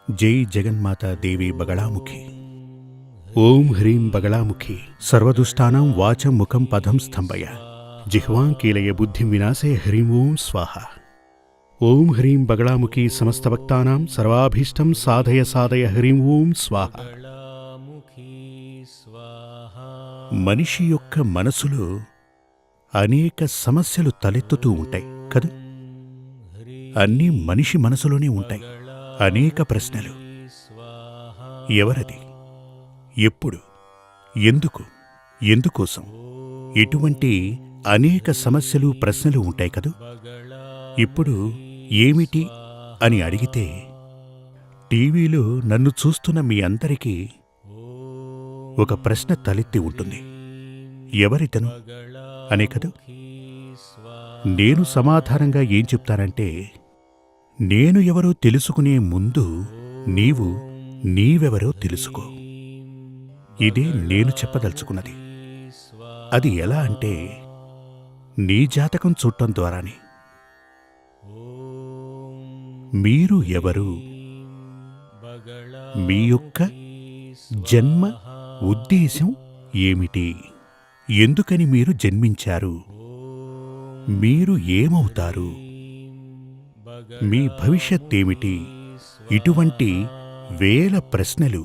జై జగన్మాతా దేవి బగళాముఖి. ఓం హ్రీం బగళాముఖి సర్వదుష్టానాం వాచం ముఖం పదం స్తంభయ జిహ్వాం కీలయ బుద్ధిం వినాశే హ్రీం ఓం స్వాహ. ఓం హ్రీం బగళాముఖి సమస్త భక్తానాం సర్వాభీష్టం సాధయ సాధయ హ్రీం ఓం స్వాహ. మనిషి యొక్క మనసులో అనేక సమస్యలు తలెత్తుతూ ఉంటాయి కదూ. అన్నీ మనిషి మనసులోనే ఉంటాయి. అనేక ప్రశ్నలు. ఎవరది, ఎప్పుడు, ఎందుకు, ఎందుకోసం, ఇటువంటి అనేక సమస్యలు ప్రశ్నలు ఉంటాయి కదూ. ఇప్పుడు ఏమిటి అని అడిగితే టీవీలో నన్ను చూస్తున్న మీ అందరికీ ఒక ప్రశ్న తలెత్తి ఉంటుంది. ఎవరితను అనే కదూ. నేను సమాధానంగా ఏం చెప్తానంటే, నేను ఎవరో తెలుసుకునే ముందు నీవు నీవెవరో తెలుసుకో. ఇదే నేను చెప్పదలుచుకున్నది. అది ఎలా అంటే, నీ జాతకం చూడటం ద్వారానే. మీరు ఎవరు, మీ యొక్క జన్మ ఉద్దేశం ఏమిటి, ఎందుకని మీరు జన్మించారు, మీరు ఏమవుతారు, మీ భవిష్యత్తేమిటి, ఇటువంటి వేల ప్రశ్నలు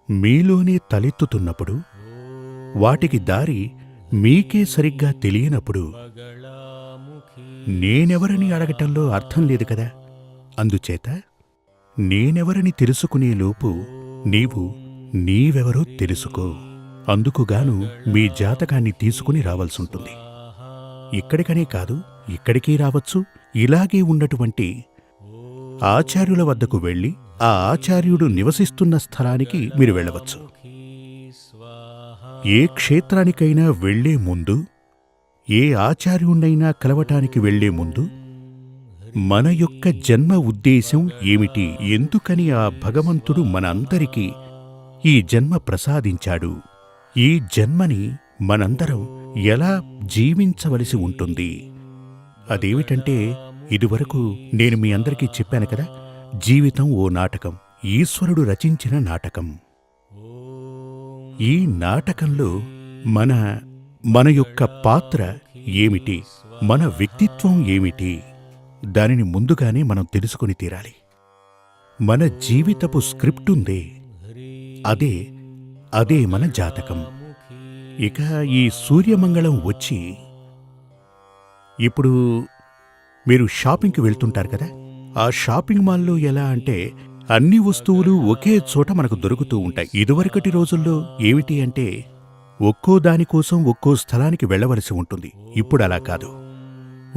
మీలోనే తలెత్తుతున్నప్పుడు, వాటికి దారి మీకే సరిగ్గా తెలియనప్పుడు నేనెవరని అడగటంలో అర్థం లేదు కదా. అందుచేత నేనెవరని తెలుసుకునేలోపు నీవు నీవెవరో తెలుసుకో. అందుకుగాను మీ జాతకాన్ని తీసుకుని రావాల్సుంటుంది. ఇక్కడికనే కాదు, ఇక్కడికి రావచ్చు. ఇలాగే ఉన్నటువంటి ఆచార్యుల వద్దకు వెళ్ళి ఆ ఆచార్యుడు నివసిస్తున్న స్థలానికి మీరు వెళ్ళవచ్చు. ఏ క్షేత్రానికైనా వెళ్లే ముందు, ఏ ఆచార్యుణ్ణైనా కలవటానికి వెళ్లే ముందు మన యొక్క జన్మ ఉద్దేశం ఏమిటి, ఎందుకని ఆ భగవంతుడు మనందరికీ ఈ జన్మ ప్రసాదించాడు, ఈ జన్మని మనందరం ఎలా జీవించవలసి ఉంటుంది. అదేమిటంటే, ఇదివరకు నేను మీ అందరికీ చెప్పాను కదా, జీవితం ఓ నాటకం, ఈశ్వరుడు రచించిన నాటకం. ఈ నాటకంలో మన యొక్క పాత్ర ఏమిటి, మన వ్యక్తిత్వం ఏమిటి, దానిని ముందుగానే మనం తెలుసుకుని తీరాలి. మన జీవితపు స్క్రిప్ట్ ఉందే, అదే మన జాతకం. ఇక ఈ సూర్యమంగళం వచ్చి, ఇప్పుడు మీరు షాపింగ్కి వెళ్తుంటారు కదా. ఆ షాపింగ్ మాల్లో ఎలా అంటే, అన్ని వస్తువులు ఒకే చోట మనకు దొరుకుతూ ఉంటాయి. ఇదివరకటి రోజుల్లో ఏమిటి అంటే, ఒక్కో దానికోసం ఒక్కో స్థలానికి వెళ్ళవలసి ఉంటుంది. ఇప్పుడు అలా కాదు.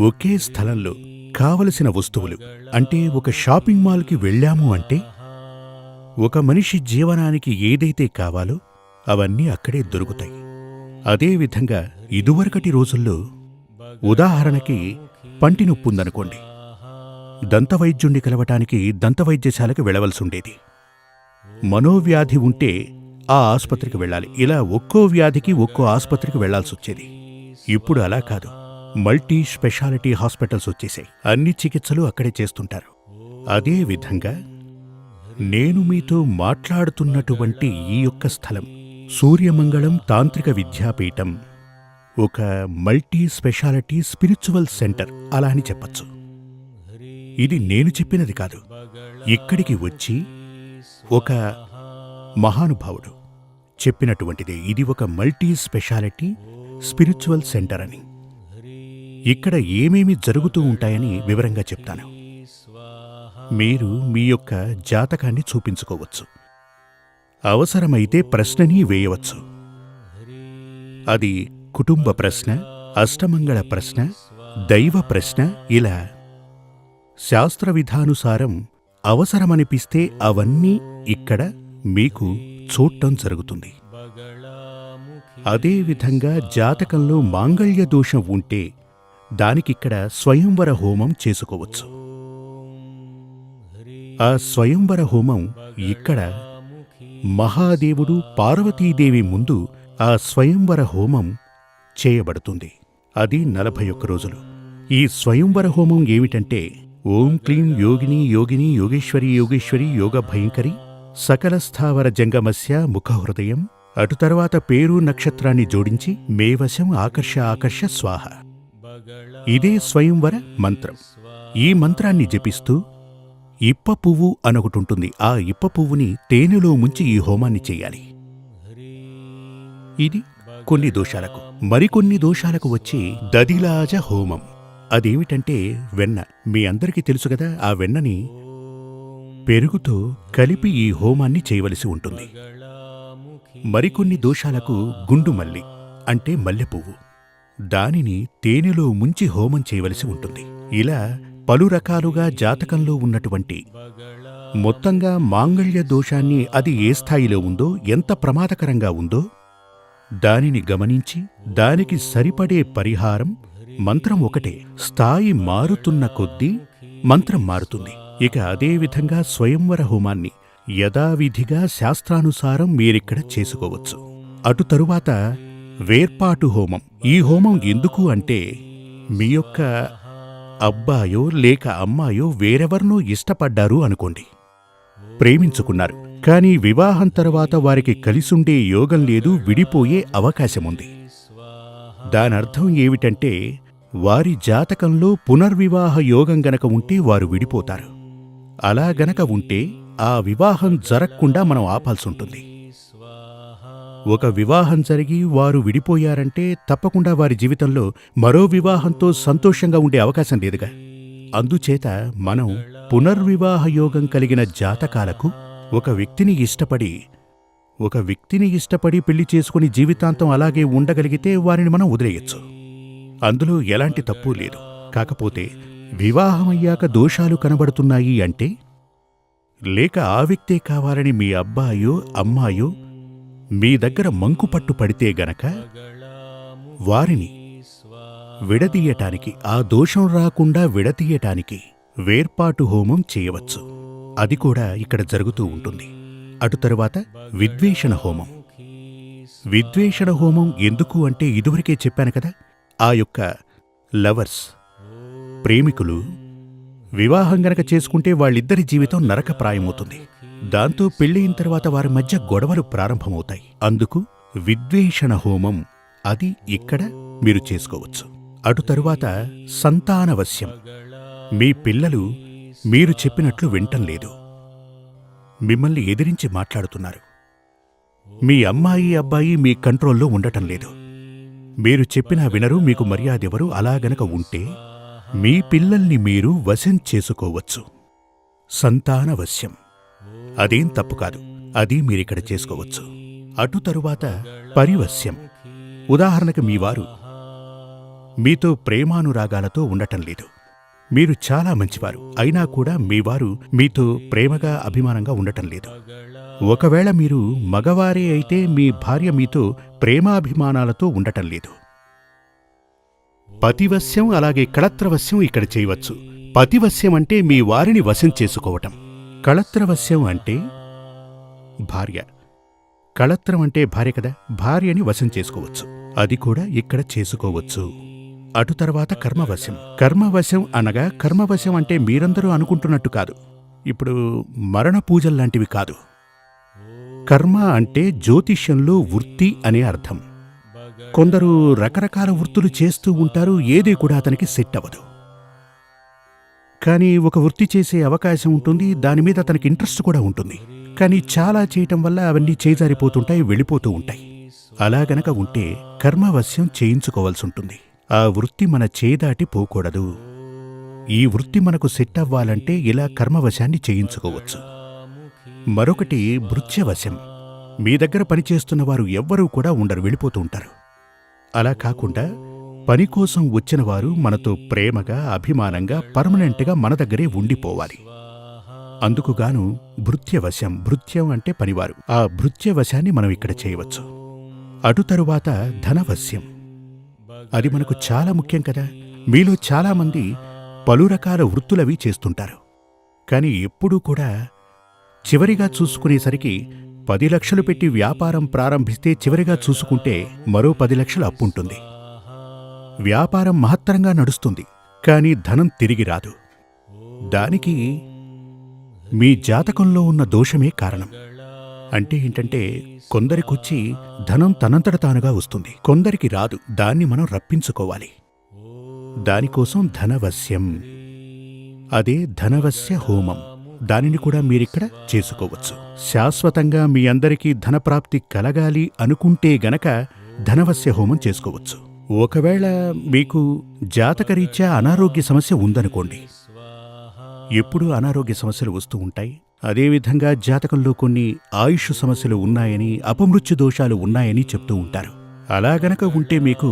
ఒకే స్థలంలో కావలసిన వస్తువులు, అంటే ఒక షాపింగ్ మాల్కి వెళ్ళాము అంటే ఒక మనిషి జీవనానికి ఏదైతే కావాలో అవన్నీ అక్కడే దొరుకుతాయి. అదేవిధంగా ఇదివరకటి రోజుల్లో, ఉదాహరణకి పంటి నొప్పుందనుకోండి, దంతవైద్యుణ్ణి కలవటానికి దంతవైద్యశాలకు వెళ్ళవలసుండేది. మనోవ్యాధి ఉంటే ఆ ఆసుపత్రికి వెళ్ళాలి. ఇలా ఒక్కో వ్యాధికి ఒక్కో ఆసుపత్రికి వెళ్లాల్సొచ్చేది. ఇప్పుడు అలా కాదు. మల్టీ స్పెషాలిటీ హాస్పిటల్స్ వచ్చేసాయి. అన్ని చికిత్సలు అక్కడే చేస్తుంటారు. అదే విధంగా నేను మీతో మాట్లాడుతున్నటువంటి ఈ యొక్క స్థలం సూర్యమంగళం తాంత్రిక విద్యాపీఠం, ఒక మల్టీ స్పెషాలిటీ స్పిరిచువల్ సెంటర్ అలా అని చెప్పచ్చు. ఇది నేను చెప్పినది కాదు. ఇక్కడికి వచ్చి ఒక మహానుభావుడు చెప్పినటువంటిదే. ఇది ఒక మల్టీ స్పెషాలిటీ స్పిరిచువల్ సెంటర్ అని. ఇక్కడ ఏమేమి జరుగుతూ ఉంటాయని వివరంగా చెప్తాను. మీరు మీ యొక్క జాతకాన్ని చూపించుకోవచ్చు. అవసరమైతే ప్రశ్నని వేయవచ్చు. అది కుటుంబ ప్రశ్న, అష్టమంగళ ప్రశ్న, దైవ ప్రశ్న, ఇలా శాస్త్ర విధానుసారం అవసరమనిపిస్తే అవన్నీ ఇక్కడ మీకు చూడటం జరుగుతుంది. అదేవిధంగా జాతకంలో మాంగళ్య దోషం ఉంటే దానికిక్కడ స్వయంవర హోమం చేసుకోవచ్చు. ఆ స్వయంవర హోమం ఇక్కడ మహాదేవుడు పార్వతీదేవి ముందు ఆ స్వయంవర హోమం చేయబడుతుంది. అది 41 రోజులు. ఈ స్వయంవర హోమం ఏమిటంటే, ఓం క్లీం యోగిని యోగిని యోగేశ్వరి యోగేశ్వరి యోగ భయంకరి సకల స్థావర జంగమస్య ముఖహృదయం. అటు తర్వాత పేరు నక్షత్రాన్ని జోడించి మే వశం ఆకర్ష ఆకర్ష స్వాహ. ఇదే స్వయంవర మంత్రం. ఈ మంత్రాన్ని జపిస్తూ ఇప్ప పువ్వు అనొకటుంటుంది. ఆ ఇప్ప పువ్వుని తేనెలో ముంచి ఈ హోమాన్ని చెయ్యాలి. ఇది కొన్ని దోషాలకు. మరికొన్ని దోషాలకు వచ్చి దదిలాజ హోమం. అదేమిటంటే వెన్న. మీ అందరికీ తెలుసు కదా, ఆ వెన్నని పెరుగుతో కలిపి ఈ హోమాన్ని చేయవలసి ఉంటుంది. మరికొన్ని దోషాలకు గుండు మల్లి అంటే మల్లెపువ్వు. దానిని తేనెలో ముంచి హోమం చేయవలసి ఉంటుంది. ఇలా పలు రకాలుగా జాతకంలో ఉన్నటువంటి మొత్తంగా మాంగళ్య దోషాన్ని అది ఏ స్థాయిలో ఉందో, ఎంత ప్రమాదకరంగా ఉందో దానిని గమనించి దానికి సరిపడే పరిహారం. మంత్రం ఒకటే, స్థాయి మారుతున్న కొద్దీ మంత్రం మారుతుంది. ఇక అదేవిధంగా స్వయంవర హోమాన్ని యథావిధిగా శాస్త్రానుసారం మీరిక్కడ చేసుకోవచ్చు. అటు తరువాత వేర్పాటు హోమం. ఈ హోమం ఎందుకు అంటే, మీ యొక్క అబ్బాయో లేక అమ్మాయో వేరెవర్నో ఇష్టపడ్డారు అనుకోండి, ప్రేమించుకున్నారు. కానీ వివాహం తర్వాత వారికి కలిసుండే యోగం లేదు, విడిపోయే అవకాశముంది. దానర్థం ఏమిటంటే, వారి జాతకంలో పునర్వివాహ యోగం గనక ఉంటే వారు విడిపోతారు. అలా గనక ఉంటే ఆ వివాహం జరగకుండా మనం ఆపాల్సుంటుంది. ఒక వివాహం జరిగి వారు విడిపోయారంటే తప్పకుండా వారి జీవితంలో మరో వివాహంతో సంతోషంగా ఉండే అవకాశం లేదుగా. అందుచేత మనం పునర్వివాహ యోగం కలిగిన జాతకాలకు ఒక వ్యక్తిని ఇష్టపడి పెళ్లి చేసుకుని జీవితాంతం అలాగే ఉండగలిగితే వారిని మనం వదిలేయచ్చు. అందులో ఎలాంటి తప్పు లేదు. కాకపోతే వివాహమయ్యాక దోషాలు కనబడుతున్నాయి అంటే, లేక ఆ వ్యక్తే కావాలని మీ అబ్బాయో అమ్మాయో మీ దగ్గర మంకుపట్టు పడితే గనక వారిని విడదీయటానికి, ఆ దోషం రాకుండా విడదీయటానికి వేర్పాటు హోమం చేయవచ్చు. అది కూడా ఇక్కడ జరుగుతూ ఉంటుంది. అటు తరువాత విద్వేషణ హోమం. విద్వేషణ హోమం ఎందుకు అంటే, ఇదివరకే చెప్పాను కదా, ఆ యొక్క లవర్స్, ప్రేమికులు వివాహం గనక చేసుకుంటే వాళ్ళిద్దరి జీవితం నరకప్రాయమవుతుంది. దాంతో పెళ్ళయిన తర్వాత వారి మధ్య గొడవలు ప్రారంభమవుతాయి. అందుకు విద్వేషణ హోమం అది ఇక్కడ మీరు చేసుకోవచ్చు. అటు తరువాత సంతానవశ్యం. మీ పిల్లలు మీరు చెప్పినట్లు వింటం లేదు, మిమ్మల్ని ఎదిరించి మాట్లాడుతున్నారు. మీ అమ్మాయి అబ్బాయి మీ కంట్రోల్లో ఉండటం లేదు, మీరు చెప్పినా వినరు, మీకు మర్యాదెవరు. అలా గనక ఉంటే మీ పిల్లల్ని మీరు వశం చేసుకోవచ్చు. సంతానవశ్యం అదేం తప్పు కాదు, అది మీరిక్కడ చేసుకోవచ్చు. అటు తరువాత పరివశ్యం. ఉదాహరణకు మీ వారు మీతో ప్రేమానురాగాలతో ఉండటం లేదు, మీరు చాలా మంచివారు, అయినా కూడా మీ వారు మీతో ప్రేమగా అభిమానంగా ఉండటం లేదు. ఒకవేళ మీరు మగవారే అయితే మీ భార్య మీతో ప్రేమాభిమానాలతో ఉండటం లేదు. పతివశ్యం అలాగే కళత్రవశ్యం ఇక్కడ చేయవచ్చు. పతివశ్యం అంటే మీ వారిని వశం చేసుకోవటం. కళత్రవశ్యం అంటే భార్య. కళత్రం అంటే భార్య కదా, భార్యని వశం చేసుకోవచ్చు. అది కూడా ఇక్కడ చేసుకోవచ్చు. అటు తర్వాత కర్మవశం. కర్మవశం అనగా, కర్మవశం అంటే మీరందరూ అనుకుంటున్నట్టు కాదు, ఇప్పుడు మరణ పూజల్లాంటివి కాదు. కర్మ అంటే జ్యోతిష్యంలో వృత్తి అనే అర్థం. కొందరు రకరకాల వృత్తులు చేస్తూ ఉంటారు, ఏదీ కూడా అతనికి సెట్ అవ్వదు. కానీ ఒక వృత్తి చేసే అవకాశం ఉంటుంది, దానిమీద అతనికి ఇంట్రెస్ట్ కూడా ఉంటుంది. కానీ చాలా చేయటం వల్ల అవన్నీ చేజారిపోతుంటాయి, వెళ్ళిపోతూ ఉంటాయి. అలా గనక ఉంటే కర్మవశ్యం చేయించుకోవాల్సి ఉంటుంది. ఆ వృత్తి మన చేదాటి పోకూడదు. ఈ వృత్తి మనకు సెట్ అవ్వాలంటే ఇలా కర్మవశాన్ని చేయించుకోవచ్చు. మరొకటి భృత్యవశం. మీ దగ్గర పనిచేస్తున్న వారు ఎవ్వరూ కూడా ఉండరు, వెళ్ళిపోతూ ఉంటారు. అలా కాకుండా పని కోసం వచ్చిన వారు మనతో ప్రేమగా అభిమానంగా పర్మనెంట్గా మన దగ్గరే ఉండిపోవాలి. అందుకుగాను భృత్యవశం. భృత్యం అంటే పనివారు. ఆ భృత్యవశాన్ని మనం ఇక్కడ చేయవచ్చు. అటు తరువాత ధనవశ్యం. అది మనకు చాలా ముఖ్యం కదా. మీలో చాలామంది పలు రకాల వృత్తులవి చేస్తుంటారు, కానీ ఎప్పుడూ కూడా చివరిగా చూసుకునేసరికి 10 లక్షలు పెట్టి వ్యాపారం ప్రారంభిస్తే చివరిగా చూసుకుంటే మరో 10 లక్షలు అప్పుంటుంది. వ్యాపారం మహత్తరంగా నడుస్తుంది, కానీ ధనం తిరిగి రాదు. దానికి మీ జాతకంలో ఉన్న దోషమే కారణం. అంటే ఏంటంటే, కొందరికొచ్చి ధనం తనంతట తానుగా వస్తుంది, కొందరికి రాదు. దాన్ని మనం రప్పించుకోవాలి. దానికోసం ధనవశ్యం, అదే ధనవశ్య హోమం. దానిని కూడా మీరిక్కడ చేసుకోవచ్చు. శాశ్వతంగా మీ అందరికీ ధనప్రాప్తి కలగాలి అనుకుంటే గనక ధనవశ్య హోమం చేసుకోవచ్చు. ఒకవేళ మీకు జాతకరీత్యా అనారోగ్య సమస్య ఉందనుకోండి, ఎప్పుడూ అనారోగ్య సమస్యలు వస్తూ ఉంటాయి. అదేవిధంగా జాతకంలో కొన్ని ఆయుష్ సమస్యలు ఉన్నాయని, అపమృత్యు దోషాలు ఉన్నాయని చెప్తూ ఉంటారు. అలా గనక ఉంటే మీకు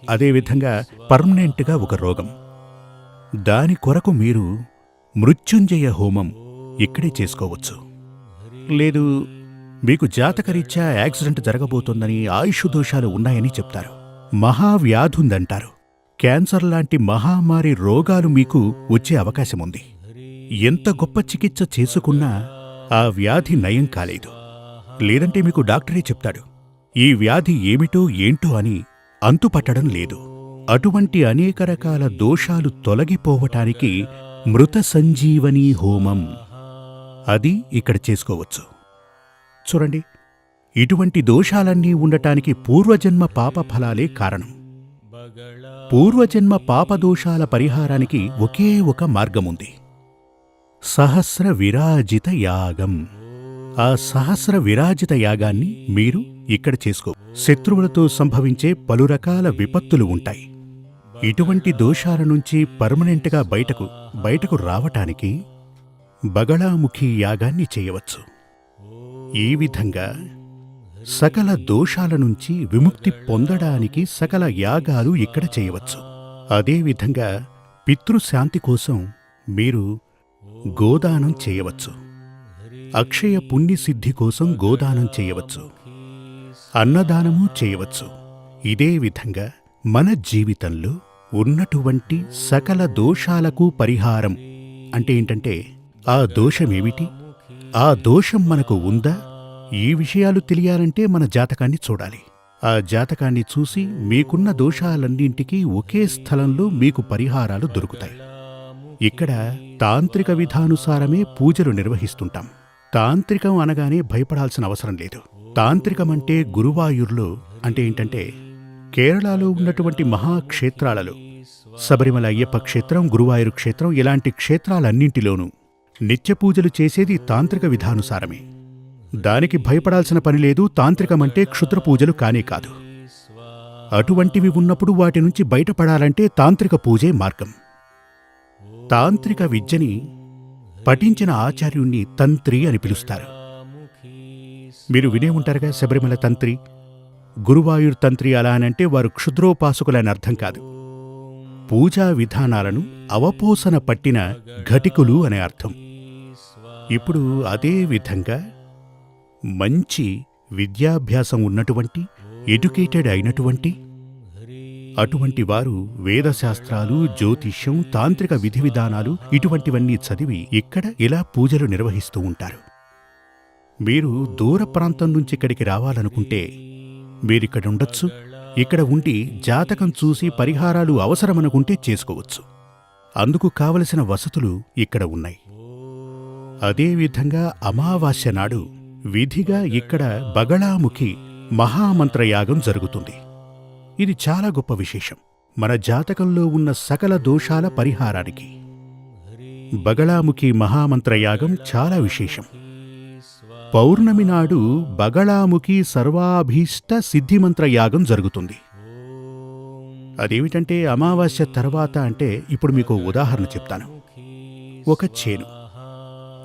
అదేవిధంగా పర్మనెంట్గా ఒక రోగం, దాని కొరకు మీరు మృత్యుంజయ హోమం ఇక్కడే చేసుకోవచ్చు. లేదు, మీకు జాతకరీత్యా యాక్సిడెంట్ జరగబోతోందని, ఆయుష్ దోషాలు ఉన్నాయని చెప్తారు, మహావ్యాధుందంటారు, క్యాన్సర్ లాంటి మహామారి రోగాలు మీకు వచ్చే అవకాశముంది. ఎంత గొప్ప చికిత్స చేసుకున్నా ఆ వ్యాధి నయం కాలేదు. లేదంటే మీకు డాక్టరే చెప్తాడు, ఈ వ్యాధి ఏమిటో ఏంటో అని అంతుపట్టడం లేదు. అటువంటి అనేక రకాల దోషాలు తొలగిపోవటానికి మృత సంజీవనీ హోమం, అది ఇక్కడ చేసుకోవచ్చు. చూడండి, ఇటువంటి దోషాలన్నీ ఉండటానికి పూర్వజన్మ పాప ఫలాలే కారణం. పూర్వజన్మ పాపదోషాల పరిహారానికి ఒకే ఒక మార్గముంది, సహస్ర విరాజిత యాగం. ఆ సహస్ర విరాజిత యాగాన్ని మీరు ఇక్కడ చేసుకో. శత్రువులతో సంభవించే పలు రకాల విపత్తులు ఉంటాయి. ఇటువంటి దోషాల నుంచి పర్మనెంట్గా బయటకు రావటానికి బగళాముఖి యాగాన్ని చేయవచ్చు. ఈ విధంగా సకల దోషాల నుంచి విముక్తి పొందడానికి సకల యాగాలు ఇక్కడ చేయవచ్చు. అదేవిధంగా పితృశాంతి కోసం మీరు గోదానం చేయవచ్చు. అక్షయ పుణ్యసిద్ధి కోసం గోదానం చేయవచ్చు, అన్నదానము చేయవచ్చు. ఇదే విధంగా మన జీవితంలో ఉన్నటువంటి సకల దోషాలకు పరిహారం అంటే ఏంటంటే, ఆ దోషమేమిటి, ఆ దోషం మనకు ఉందా, ఈ విషయాలు తెలియాలంటే మన జాతకాన్ని చూడాలి. ఆ జాతకాన్ని చూసి మీకున్న దోషాలన్నింటికీ ఒకే స్థలంలో మీకు పరిహారాలు దొరుకుతాయి. ఇక్కడ తాంత్రిక విధానుసారమే పూజలు నిర్వహిస్తుంటాం. తాంత్రికం అనగానే భయపడాల్సిన అవసరం లేదు. తాంత్రికమంటే గురువాయూర్లో, అంటే ఏంటంటే కేరళలో ఉన్నటువంటి మహాక్షేత్రాలలో శబరిమల అయ్యప్ప క్షేత్రం, గురువాయూరు క్షేత్రం, ఇలాంటి క్షేత్రాలన్నింటిలోనూ నిత్య పూజలు చేసేది తాంత్రిక విధానుసారమే. దానికి భయపడాల్సిన పనిలేదు. తాంత్రికమంటే క్షుద్ర పూజలు కానే కాదు. అటువంటివి ఉన్నప్పుడు వాటి నుంచి బయటపడాలంటే తాంత్రిక పూజే మార్గం. తాంత్రిక విద్యని పఠించిన ఆచార్యుణ్ణి తంత్రి అని పిలుస్తారు. మీరు వినే ఉంటారుగా, శబరిమల తంత్రి, గురువాయూర్ తంత్రి. అలా అనంటే వారు క్షుద్రోపాసకులని అర్థం కాదు. పూజా విధానాలను అవపోసన పట్టిన ఘటికులు అనే అర్థం. ఇప్పుడు అదే విధంగా మంచి విద్యాభ్యాసం ఉన్నటువంటి, ఎడ్యుకేటెడ్ అయినటువంటి అటువంటి వారు వేదశాస్త్రాలు, జ్యోతిష్యం, తాంత్రిక విధి విధానాలు ఇటువంటివన్నీ చదివి ఇక్కడ ఇలా పూజలు నిర్వహిస్తూ ఉంటారు. మీరు దూర ప్రాంతం నుంచి ఇక్కడికి రావాలనుకుంటే మీరిక్కడ ఉండొచ్చు. ఇక్కడ ఉండి జాతకం చూసి పరిహారాలు అవసరమనుకుంటే చేసుకోవచ్చు. అందుకు కావలసిన వసతులు ఇక్కడ ఉన్నాయి. అదేవిధంగా అమావాస్య నాడు విధిగా ఇక్కడ బగళాముఖి మహామంత్రయాగం జరుగుతుంది. ఇది చాలా గొప్ప విశేషం. మన జాతకంలో ఉన్న సకల దోషాల పరిహారానికి బగళాముఖి మహామంత్రయాగం చాలా విశేషం. పౌర్ణమి నాడు బగళాముఖి సర్వాభీష్ట సిద్ధిమంత్ర యాగం జరుగుతుంది. అదేమిటంటే అమావాస్య తర్వాత అంటే, ఇప్పుడు మీకు ఉదాహరణ చెప్తాను. ఒక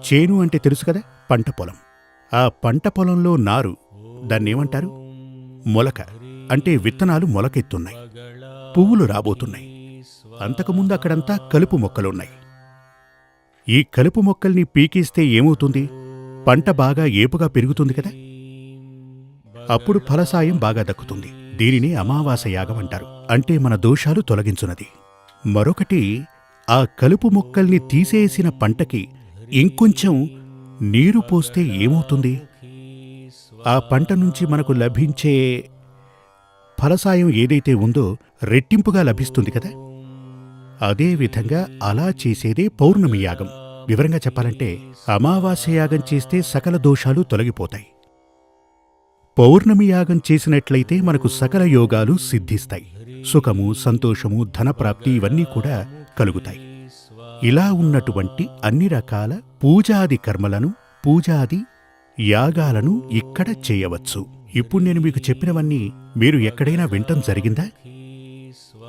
చేను అంటే తెలుసు కదా, పంట పొలం. ఆ పంట పొలంలో నారు, దాన్నేమంటారు, మొలక. అంటే విత్తనాలు మొలకెత్తున్నాయి, పువ్వులు రాబోతున్నాయి. అంతకుముందు అక్కడంతా కలుపు మొక్కలున్నాయి. ఈ కలుపు మొక్కల్ని పీకేస్తే ఏమవుతుంది, పంట బాగా ఏపుగా పెరుగుతుంది కదా, అప్పుడు ఫలసాయం బాగా దక్కుతుంది. దీనిని అమావాస యాగం అంటారు. అంటే మన దోషాలు తొలగించున్నది. మరొకటి, ఆ కలుపు మొక్కల్ని తీసేసిన పంటకి ఇంకొంచెం నీరు పోస్తే ఏమవుతుంది, ఆ పంట నుంచి మనకు లభించే ఫలసాయం ఏదైతే ఉందో రెట్టింపుగా లభిస్తుంది కదా. అదేవిధంగా అలా చేసేదే పౌర్ణమి యాగం. వివరంగా చెప్పాలంటే అమావాస్య యాగం చేస్తే సకల దోషాలు తొలగిపోతాయి. పౌర్ణమి యాగం చేసినట్లయితే మనకు సకల యోగాలు సిద్ధిస్తాయి. సుఖము, సంతోషము, ధనప్రాప్తి ఇవన్నీ కూడా కలుగుతాయి. ఇలా ఉన్నటువంటి అన్ని రకాల పూజాది కర్మలను, పూజాది యాగాలను ఇక్కడ చేయవచ్చు. ఇప్పుడు నేను మీకు చెప్పినవన్నీ మీరు ఎక్కడైనా వింటం జరిగిందా?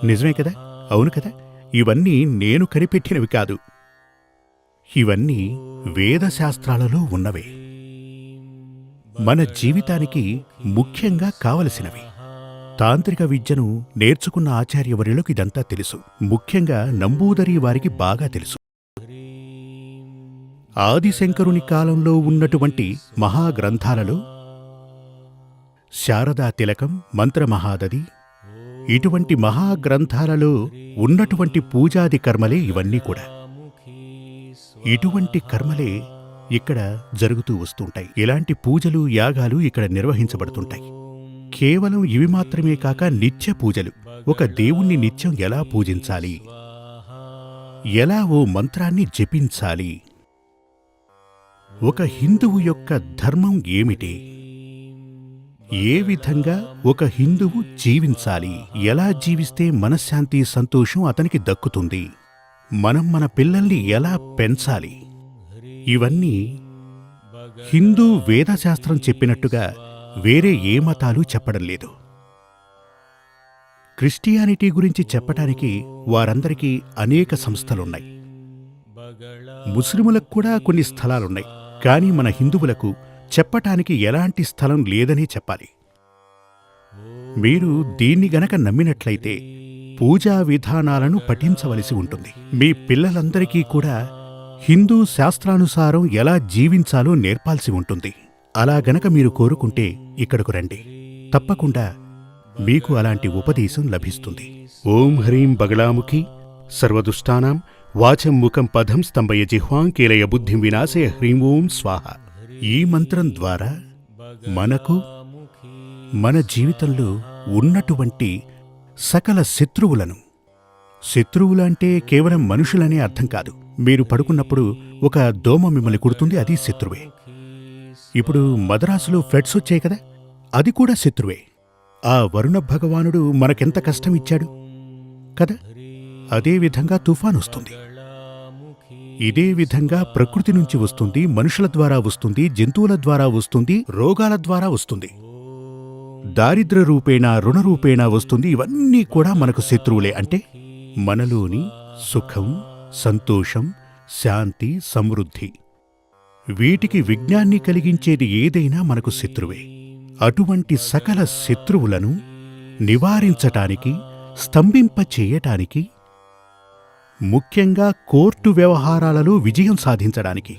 నిజమే కదా? అవును కదా? ఇవన్నీ నేను కనిపెట్టినవి కాదు. ఇవన్నీ వేదశాస్త్రాలలో ఉన్నవే. మన జీవితానికి ముఖ్యంగా కావలసినవి. తాంత్రిక విద్యను నేర్చుకున్న ఆచార్యవర్యులకు ఇదంతా తెలుసు. ముఖ్యంగా నంబూదరి వారికి బాగా తెలుసు. ఆదిశంకరుని కాలంలో ఉన్నటువంటి మహాగ్రంథాలలో శారదా తిలకం, మంత్రమహాదది ఇటువంటి మహాగ్రంథాలలో ఉన్నటువంటి పూజాది కర్మలే ఇవన్నీ కూడా. ఇటువంటి కర్మలే ఇక్కడ జరుగుతూ వస్తుంటాయి. ఇలాంటి పూజలు, యాగాలు ఇక్కడ నిర్వహించబడుతుంటాయి. కేవలం ఇవి మాత్రమే కాక నిత్య పూజలు. ఒక దేవుణ్ణి నిత్యం ఎలా పూజించాలి, ఎలా ఓ మంత్రాన్ని జపించాలి, ఒక హిందువు యొక్క ధర్మం ఏమిటి, ఏ విధంగా ఒక హిందువు జీవించాలి, ఎలా జీవిస్తే మనశ్శాంతి, సంతోషం అతనికి దక్కుతుంది, మనం మన పిల్లల్ని ఎలా పెంచాలి, ఇవన్నీ హిందూ వేదశాస్త్రం చెప్పినట్టుగా వేరే ఏ మతాలు చెప్పడం లేదు. క్రిస్టియానిటీ గురించి చెప్పటానికి వారందరికీ అనేక సంస్థలున్నాయి. ముస్లిములకు కూడా కొన్ని స్థలాలున్నాయి. కానీ మన హిందువులకు చెప్పటానికి ఎలాంటి స్థలం లేదనే చెప్పాలి. మీరు దీన్ని గనక నమ్మినట్లయితే పూజా విధానాలను పఠించవలసి ఉంటుంది. మీ పిల్లలందరికీ కూడా హిందూ శాస్త్రానుసారం ఎలా జీవించాలో నేర్పాల్సి ఉంటుంది. అలా గనక మీరు కోరుకుంటే ఇక్కడకు రండి. తప్పకుండా మీకు అలాంటి ఉపదేశం లభిస్తుంది. ఓం హ్రీం బగళాముఖి సర్వదుష్టానాం వాచం ముఖం పదం స్తంభయ జిహ్వాం కీలయ బుద్ధిం వినాశయ హ్రీం ఓం స్వాహ. ఈ మంత్రం ద్వారా మనకు మన జీవితంలో ఉన్నటువంటి సకల శత్రువులను, శత్రువులంటే కేవలం మనుషులనే అర్థం కాదు. మీరు పడుకున్నప్పుడు ఒక దోమ మిమ్మల్ని కుడుతుంది, అది శత్రువే. ఇప్పుడు మద్రాసులో ఫ్లడ్స్ వచ్చాయి కదా, అది కూడా శత్రువే. ఆ వరుణ భగవానుడు మనకెంత కష్టం ఇచ్చాడు కదా. అదేవిధంగా తుఫాన్ వస్తుంది. ఇదే విధంగా ప్రకృతి నుంచి వస్తుంది, మనుషుల ద్వారా వస్తుంది, జంతువుల ద్వారా వస్తుంది, రోగాల ద్వారా వస్తుంది, దారిద్ర్య రూపేణా, రుణ రూపేణా వస్తుంది. ఇవన్నీ కూడా మనకు శత్రువులే. అంటే మనలోని సుఖం, సంతోషం, శాంతి, సమృద్ధి, వీటికి విఘ్నాన్ని కలిగించేది ఏదైనా మనకు శత్రువే. అటువంటి సకల శత్రువులను నివారించటానికి, స్తంభింపచేయటానికి, ముఖ్యంగా కోర్టు వ్యవహారాలలో విజయం సాధించడానికి,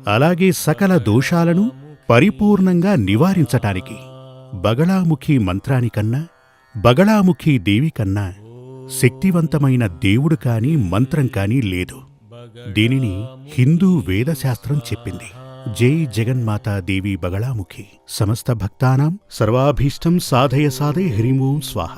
అలాగే సకల దోషాలను పరిపూర్ణంగా నివారించటానికి బగళాముఖి మంత్రానికన్నా, బగళాముఖి దేవి కన్నా శక్తివంతమైన దేవుడు కాని, మంత్రం కాని లేదు. దీనిని హిందూ వేదశాస్త్రం చెప్పింది. జై జగన్మాతా దేవి బగళాముఖి. సమస్త భక్తానాం సర్వాభీష్టం సాధయ సాధయ హ్రీం ఓం స్వాహ.